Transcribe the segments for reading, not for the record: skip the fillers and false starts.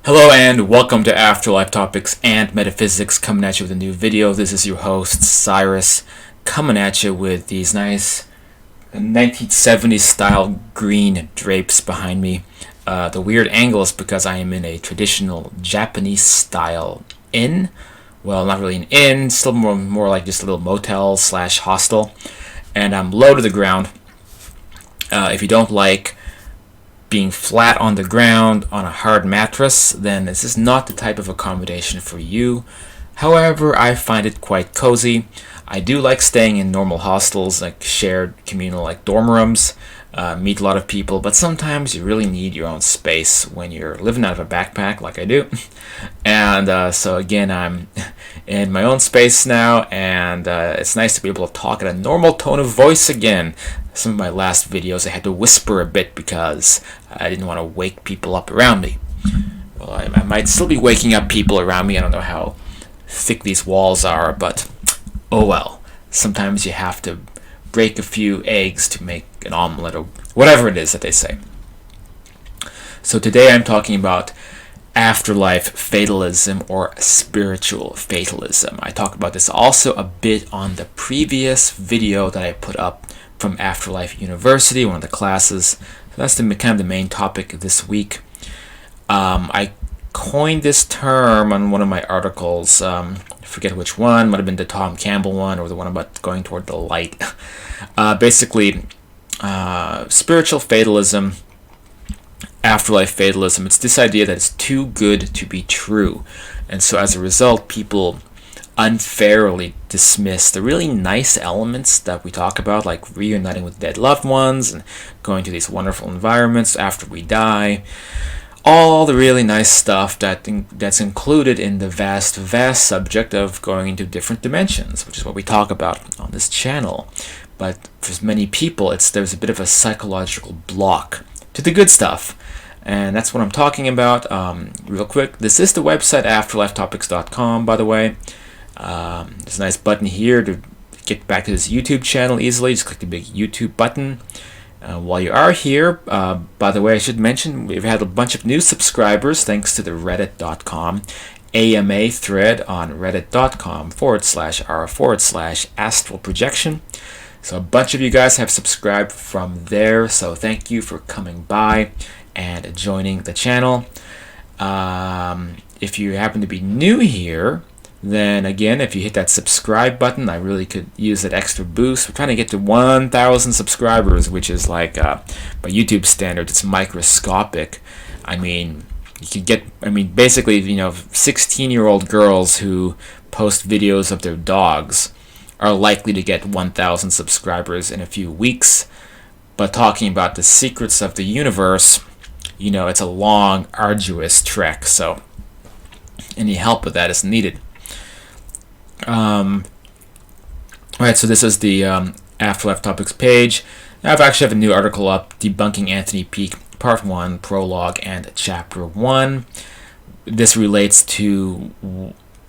Hello and welcome to Afterlife Topics and Metaphysics, coming at you with a new video. This is your host Cyrus, coming at you with these nice 1970s style green drapes behind me. The weird angle is because I am in a traditional Japanese style inn. Well, not really an inn, still more like just a little motel slash hostel. And I'm low to the ground. If you don't like being flat on the ground on a hard mattress, then this is not the type of accommodation for you. However, I find it quite cozy. I do like staying in normal hostels, like shared communal, like dorm rooms, meet a lot of people, but sometimes you really need your own space when you're living out of a backpack like I do. And so again, I'm in my own space now, and it's nice to be able to talk at a normal tone of voice again. Some of my last videos I had to whisper a bit because I didn't want to wake people up around me. Well, I might still be waking up people around me. I don't know how thick these walls are, but oh well. Sometimes you have to break a few eggs to make an omelet or whatever it is that they say. So today I'm talking about afterlife fatalism or spiritual fatalism. I talked about this also a bit on the previous video that I put up from Afterlife University, one of the classes. So that's kind of the main topic this week. I coined this term on one of my articles. I forget which one. Might have been the Tom Campbell one or the one about going toward the light. Basically, spiritual fatalism, afterlife fatalism. It's this idea that it's too good to be true. And so as a result, people unfairly dismiss the really nice elements that we talk about, like reuniting with dead loved ones and going to these wonderful environments after we die. All the really nice stuff that's included in the vast subject of going into different dimensions, which is what we talk about on this channel. But for many people, there's a bit of a psychological block to the good stuff. And that's what I'm talking about. Real quick, this is the website afterlifetopics.com, by the way. There's a nice button here to get back to this YouTube channel easily. Just click the big YouTube button. While you are here, by the way, I should mention we've had a bunch of new subscribers thanks to the reddit.com AMA thread on reddit.com/r/astral projection. So a bunch of you guys have subscribed from there, so thank you for coming by and joining the channel. If you happen to be new here, then again, if you hit that subscribe button, I really could use that extra boost. We're trying to get to 1,000 subscribers, which is like, by YouTube standards, it's microscopic. I mean, you could get, basically, 16-year-old girls who post videos of their dogs are likely to get 1,000 subscribers in a few weeks. But talking about the secrets of the universe, it's a long, arduous trek, so any help with that is needed. Alright, so this is the Afterlife Topics page. I've actually have a new article up debunking Anthony Peake, Part 1, Prologue, and Chapter 1. This relates to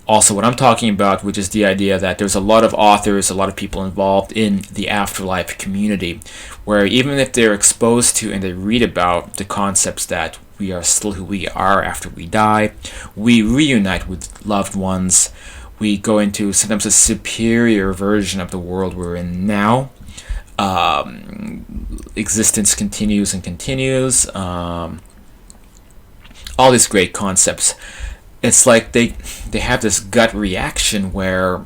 also what I'm talking about, which is the idea that there's a lot of authors, a lot of people involved in the afterlife community, where even if they're exposed to and they read about the concepts that we are still who we are after we die, we reunite with loved ones, we go into sometimes a superior version of the world we're in now. Existence continues and continues. All these great concepts. It's like they have this gut reaction where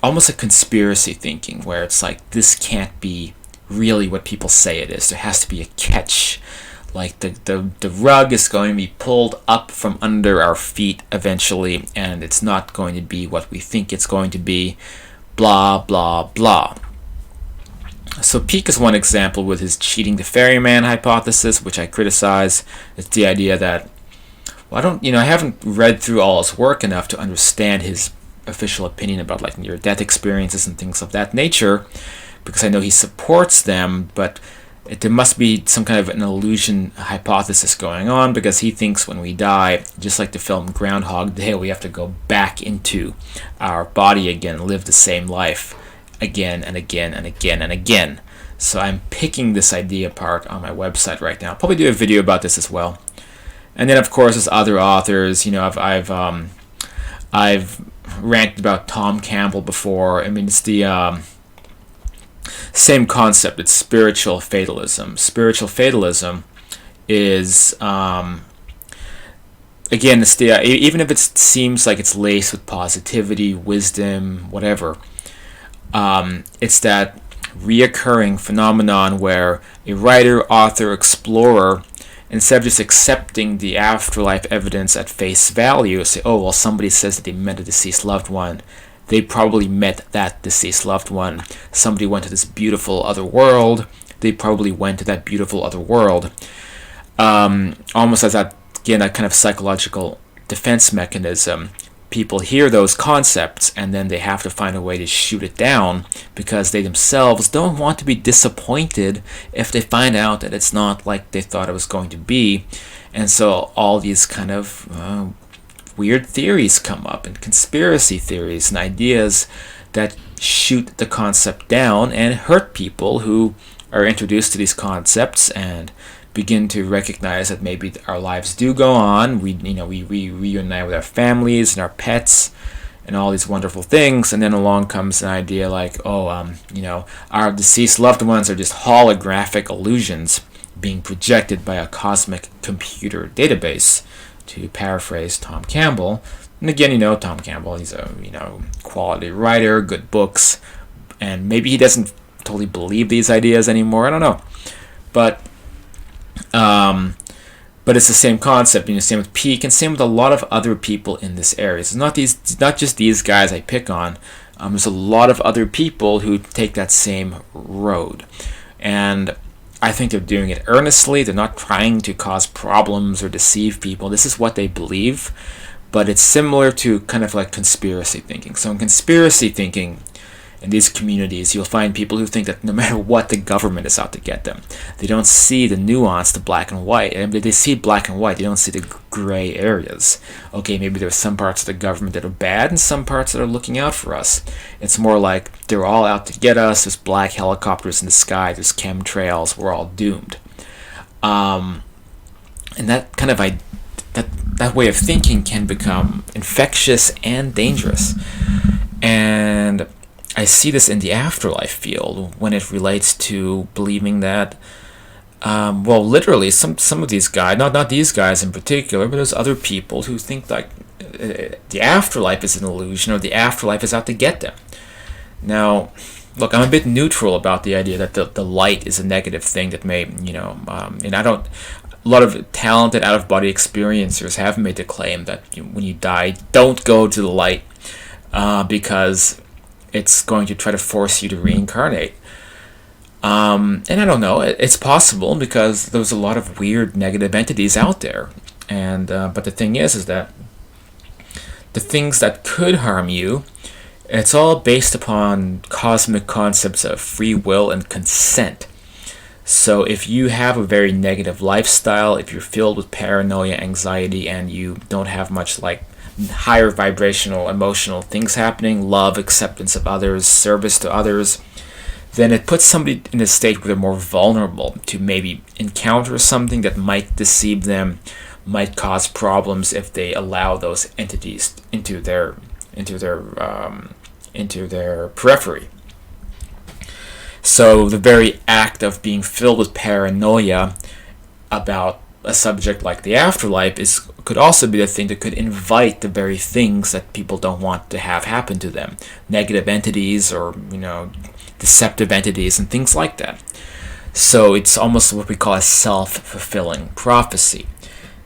almost a conspiracy thinking, where it's like this can't be really what people say it is. There has to be a catch. Like the rug is going to be pulled up from under our feet eventually, and it's not going to be what we think it's going to be. Blah, blah, blah. So Peake is one example with his cheating the ferryman hypothesis, which I criticize. It's the idea that, well, I haven't read through all his work enough to understand his official opinion about like near-death experiences and things of that nature, because I know he supports them, but there must be some kind of an illusion hypothesis going on, because he thinks when we die, just like the film Groundhog Day, we have to go back into our body again, live the same life again and again and again and again. So I'm picking this idea apart on my website right now. I'll probably do a video about this as well. And then of course there's other authors. I've ranted about Tom Campbell before. I mean, it's the same concept. It's spiritual fatalism. Spiritual fatalism is again, it's the even if it seems like it's laced with positivity, wisdom, whatever. It's that reoccurring phenomenon where a writer, author, explorer, instead of just accepting the afterlife evidence at face value, say, oh, well, somebody says that they met a deceased loved one. They probably met that deceased loved one. Somebody went to this beautiful other world. They probably went to that beautiful other world. Almost as that, again, that kind of psychological defense mechanism. People hear those concepts and then they have to find a way to shoot it down because they themselves don't want to be disappointed if they find out that it's not like they thought it was going to be. And so all these kind of weird theories come up, and conspiracy theories and ideas that shoot the concept down and hurt people who are introduced to these concepts and begin to recognize that maybe our lives do go on. We reunite with our families and our pets and all these wonderful things, and then along comes an idea like, our deceased loved ones are just holographic illusions being projected by a cosmic computer database, to paraphrase Tom Campbell. And again, Tom Campbell, he's a quality writer, good books, and maybe he doesn't totally believe these ideas anymore. I don't know, but it's the same concept. Same with Peake, and same with a lot of other people in this area. It's not just these guys I pick on. There's a lot of other people who take that same road, and I think they're doing it earnestly. They're not trying to cause problems or deceive people. This is what they believe, but it's similar to kind of like conspiracy thinking. So in conspiracy thinking, in these communities, you'll find people who think that no matter what, the government is out to get them. They don't see the nuance, the black and white. And they see black and white, they don't see the gray areas. Okay, maybe there's some parts of the government that are bad and some parts that are looking out for us. It's more like they're all out to get us. There's black helicopters in the sky. There's chemtrails. We're all doomed. And that kind of that way of thinking can become infectious and dangerous. And I see this in the afterlife field when it relates to believing that, literally, some of these guys, not these guys in particular, but there's other people who think like the afterlife is an illusion or the afterlife is out to get them. Now, look, I'm a bit neutral about the idea that the light is a negative thing that may, and I don't. A lot of talented out-of-body experiencers have made the claim that when you die, don't go to the light because it's going to try to force you to reincarnate. And I don't know, it's possible because there's a lot of weird negative entities out there. And but the thing is that the things that could harm you, it's all based upon cosmic concepts of free will and consent. So if you have a very negative lifestyle, if you're filled with paranoia, anxiety, and you don't have much like higher vibrational, emotional things happening, love, acceptance of others, service to others, then it puts somebody in a state where they're more vulnerable to maybe encounter something that might deceive them, might cause problems if they allow those entities into their periphery. So the very act of being filled with paranoia about a subject like the afterlife could also be the thing that could invite the very things that people don't want to have happen to them. Negative entities or, deceptive entities and things like that. So it's almost what we call a self-fulfilling prophecy.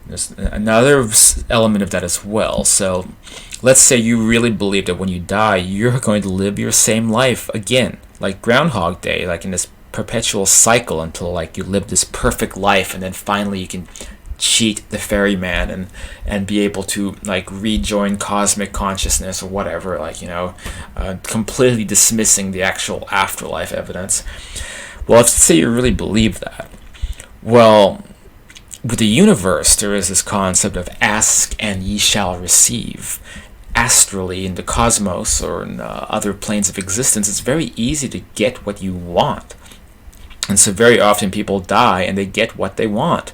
There's another element of that as well. So let's say you really believe that when you die, you're going to live your same life again, like Groundhog Day, like in this perpetual cycle until like you live this perfect life, and then finally you can cheat the ferryman and be able to like rejoin cosmic consciousness or whatever, completely dismissing the actual afterlife evidence. Well, let's say you really believe that. Well, with the universe, there is this concept of ask and ye shall receive. Astrally, in the cosmos or in other planes of existence, it's very easy to get what you want. And so very often people die and they get what they want.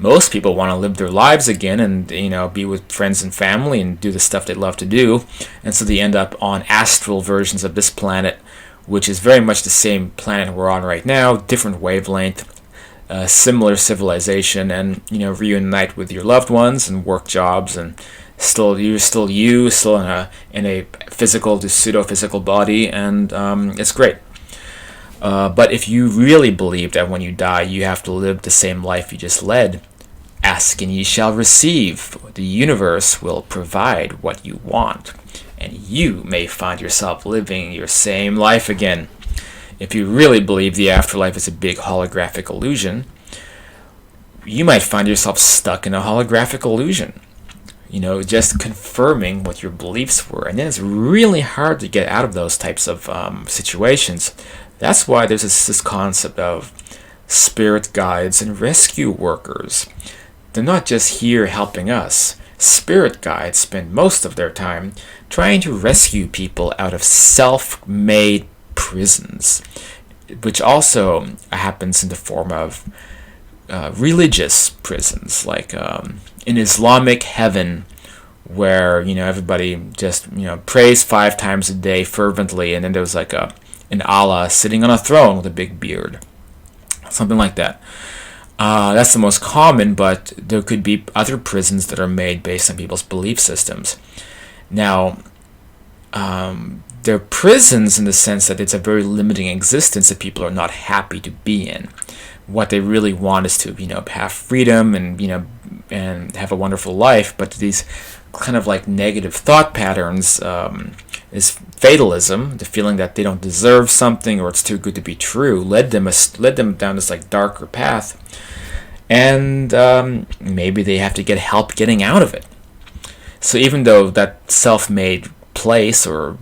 Most people want to live their lives again and, be with friends and family and do the stuff they love to do. And so they end up on astral versions of this planet, which is very much the same planet we're on right now, different wavelength, similar civilization, and, reunite with your loved ones and work jobs, and still in a physical to pseudo-physical body, and it's great. But if you really believe that when you die you have to live the same life you just led, ask and ye shall receive. The universe will provide what you want, and you may find yourself living your same life again. If you really believe the afterlife is a big holographic illusion, you might find yourself stuck in a holographic illusion, just confirming what your beliefs were. And then it's really hard to get out of those types of situations. That's why there's this concept of spirit guides and rescue workers. They're not just here helping us. Spirit guides spend most of their time trying to rescue people out of self-made prisons, which also happens in the form of religious prisons, like in Islamic heaven, where everybody just prays 5 times a day fervently, and then there's like an Allah sitting on a throne with a big beard, something like that. That's the most common, but there could be other prisons that are made based on people's belief systems. Now, they're prisons in the sense that it's a very limiting existence that people are not happy to be in. What they really want is to, have freedom and, and have a wonderful life. But these kind of like negative thought patterns is fatalism, the feeling that they don't deserve something or it's too good to be true, led them down this like darker path. And maybe they have to get help getting out of it. So even though that self-made place or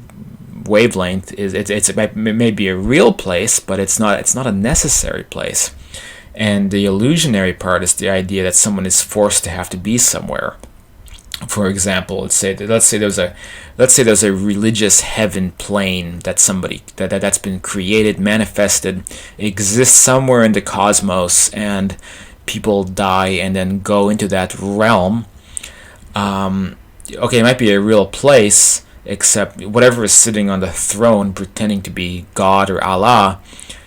wavelength it may be a real place, but it's not a necessary place. And the illusionary part is the idea that someone is forced to have to be somewhere. For example, let's say there's a religious heaven plane that's been created, manifested, exists somewhere in the cosmos, and people die and then go into that realm. It might be a real place, except whatever is sitting on the throne pretending to be God or Allah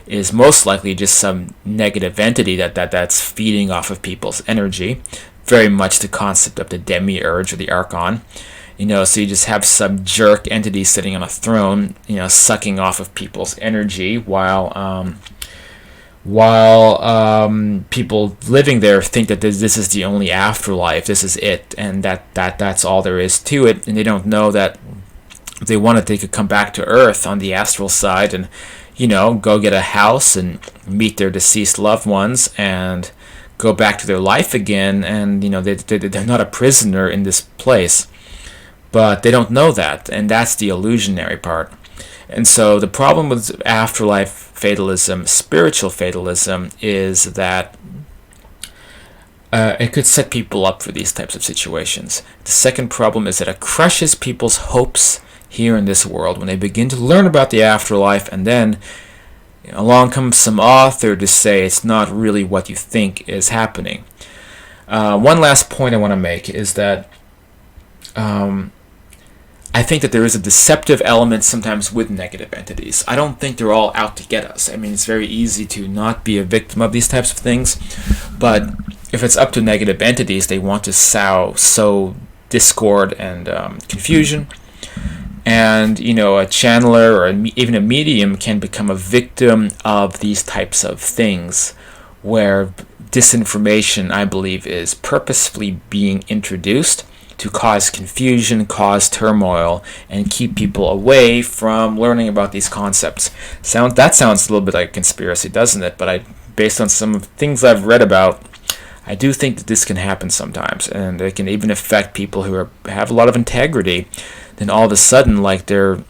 is most likely just some negative entity that's feeding off of people's energy. Very much the concept of the demiurge or the archon. So you just have some jerk entity sitting on a throne, sucking off of people's energy while people living there think that this is the only afterlife, this is it, and that's all there is to it, and they don't know that if they wanted, they could come back to Earth on the astral side and go get a house and meet their deceased loved ones and go back to their life again, and they're not a prisoner in this place, but they don't know that, and that's the illusionary part. And so the problem with afterlife fatalism, spiritual fatalism, is that it could set people up for these types of situations. The second problem is that it crushes people's hopes here in this world when they begin to learn about the afterlife, and then along comes some author to say it's not really what you think is happening. One last point I want to make is that I think that there is a deceptive element sometimes with negative entities. I don't think they're all out to get us. I mean, it's very easy to not be a victim of these types of things, but if it's up to negative entities, they want to sow discord and confusion. And, a channeler or even a medium can become a victim of these types of things, where disinformation, I believe, is purposefully being introduced to cause confusion, cause turmoil, and keep people away from learning about these concepts. That sounds a little bit like a conspiracy, doesn't it? But based on some of the things I've read about, I do think that this can happen sometimes, and it can even affect people who have a lot of integrity. Then all of a sudden, like, they're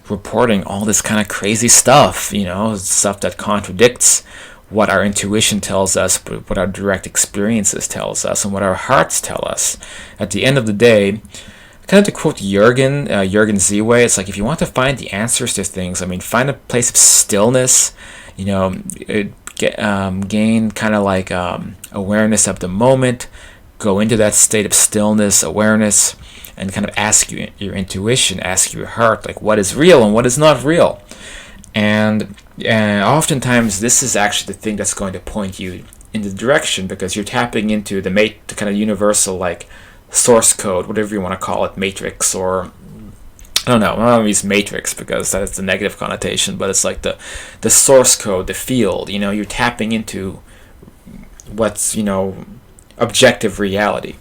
reporting all this kind of crazy stuff, stuff that contradicts what our intuition tells us, but what our direct experiences tells us, and what our hearts tell us. At the end of the day, kind of to quote Jürgen Ziewe, it's like, if you want to find the answers to things, find a place of stillness, gain kind of like awareness of the moment, go into that state of stillness, awareness, and kind of ask your intuition, ask your heart, like what is real and what is not real. And oftentimes this is actually the thing that's going to point you in the direction, because you're tapping into the kind of universal like source code, whatever you want to call it, matrix, or I don't know, I don't want to use matrix because that's the negative connotation, but it's like the source code, the field, you're tapping into what's, objective reality.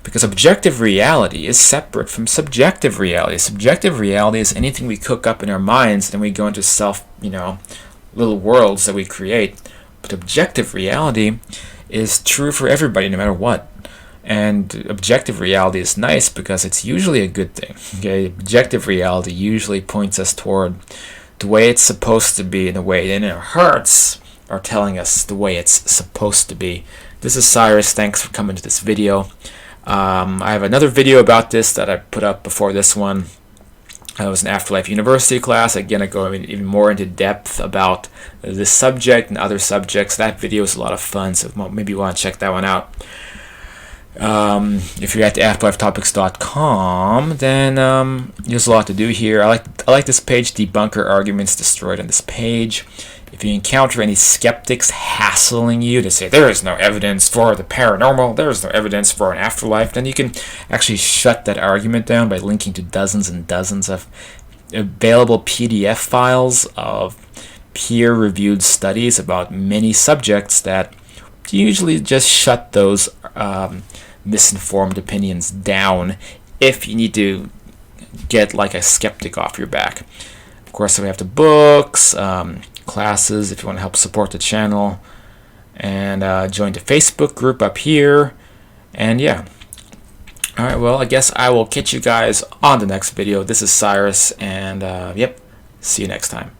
Because objective reality is separate from subjective reality. Subjective reality is anything we cook up in our minds, and we go into little worlds that we create. But objective reality is true for everybody, no matter what. And objective reality is nice because it's usually a good thing. Okay, objective reality usually points us toward the way it's supposed to be, in a way, and our hearts are telling us the way it's supposed to be. This is Cyrus. Thanks for coming to this video. I have another video about this that I put up before this one. It was an Afterlife University class. Again, I go even more into depth about this subject and other subjects. That video is a lot of fun, so maybe you want to check that one out. If you're at afterlifetopics.com, then there's a lot to do here. I like this page, Debunker Arguments Destroyed, on this page. If you encounter any skeptics hassling you to say there is no evidence for the paranormal, there is no evidence for an afterlife, then you can actually shut that argument down by linking to dozens and dozens of available PDF files of peer-reviewed studies about many subjects that usually just shut those misinformed opinions down if you need to get like a skeptic off your back. Of course, we have the books, classes if you want to help support the channel, and join the Facebook group up here. And yeah, alright, well, I guess I will catch you guys on the next video. This is Cyrus, and yep, see you next time.